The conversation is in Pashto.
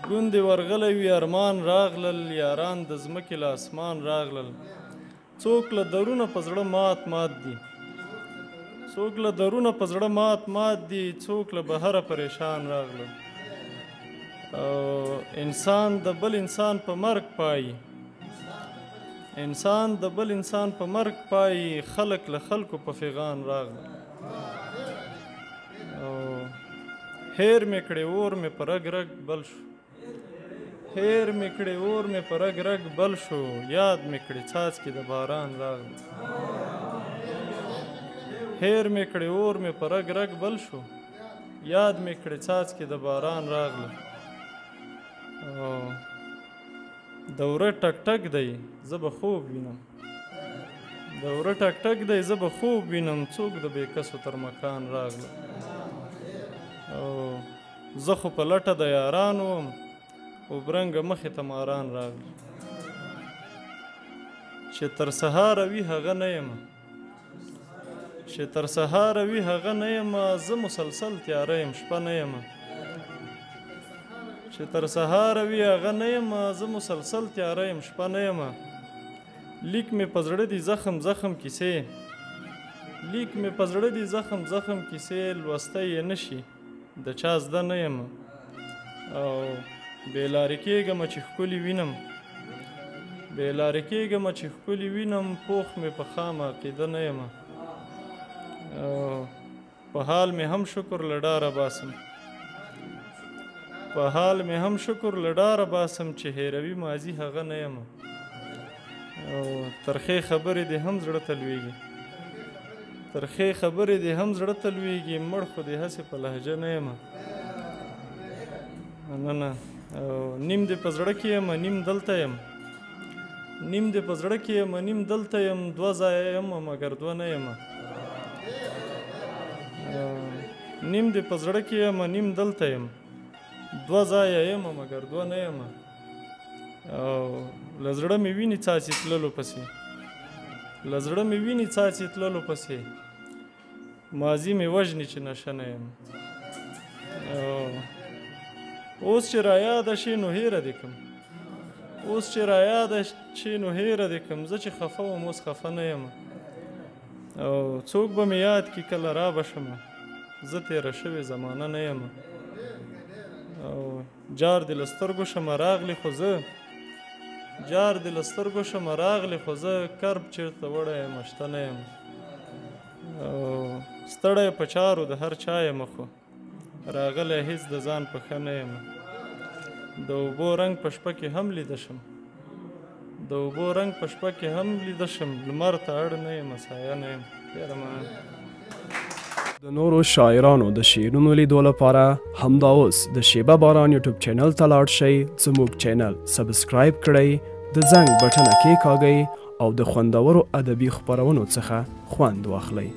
ګوندې ورغلی وي ارمان راغلل یاران د ځمکې له اسمان راغلل څوک له درونه په زړه مات مات دي څوک له درونه په زړه مات مات دي څوک له بهره پریشان راغلل انسان د بل انسان په مرګ پایي انسان د بل انسان په مرګ پایي خلک له خلکو په فیغان راغلل هیر مې کړې اور مې په رګ رګ بل شو هیر مې کړې اور مې په رګ رګ بل شو یاد مې کړې څاڅکي د باران راغلل هیر مې کړې اور مې په رګ رګ بل شو یاد مې کړې څاڅکي د باران راغلل دوره ټک ټک دی زه به خوب وینم دوره ټک ټک دی زه به خوب وینم څوک د بې کسو تر مکان راغلل زه خو په لټه د یارانو وم وبرنګه مخې ته ماران راغلل چې تر سهاره وي هغه نه یم چې تر سهاره وي هغه نه یم زه مسلسل تیاره یم شپه نه یم چې تر سهاره وي هغه نه یم زه مسلسل تیاره یم شپه نه یم لیک مې په زړه دي زخم زخم کیسې لیک مې په زړه دي زخم زخم کیسې لوستی یې نه شي د چا زده نه یم او بې لارې کېږمه چې ښکلي وینم بې لارې کېږمه چې ښکلي وینم پوخ مې په خامه عقیده نه یم په حال مې هم شکر له ډاره باسم په حال مې هم شکر له ډاره باسم چې هیروي ماضي هغه نه یم او ترخې خبرې دې هم زړه ته لویږي ترخې خبرې دې هم زړه ته لویږي مړ خو دې هسې په لهجه نه یم نه نیم دې په زړه کې یم نیم دلته یم نیم دې په زړه کې یم نیم دلته یم دوه ځایه یم مګر دوه نه یم نیم دې په زړه کې یم نیم دلته یم دوه ځایه یم مګر دوه نه یم او له زړه مې ویني څاڅي تللو پسې له زړه مې ویني څاڅي تللو پسې ماضي مې وژني چې نشه نه یم اوس چې رایاده شي نو هیره دې کړم اوس چې رایاده شي نو هیره دې کړم زه چې خفه وم اوس خفه نه یم او څوک به مې یاد کړي کله را به شمه زه تېره شوې زمانه نه یم او جار دې له سترګو شمه راغلې خو زه جار دې له سترګو شمه راغلې خو زه کرب چېرته وړی یم شته نه یم او ستړی په چارو د هر چا یم خو راغلی هېڅ د ځان په ښه نه یم د اوبو رنګ په شپه کې هم لیده شم د اوبو رنګ په شپه کې هم لیده شم لمر ته اړ نه یم سایه نه یم ډېره مننه د نورو شاعرانو د شعرونو لیدو لپاره همدا اوس د شیبه باران یوټیوب چینل ته لاړ شئ زموږ چینل سبسکرایب کړئ د زنګ بټنه کېکاږئ او د خوندورو ادبي خپرونو څخه خوند واخلئ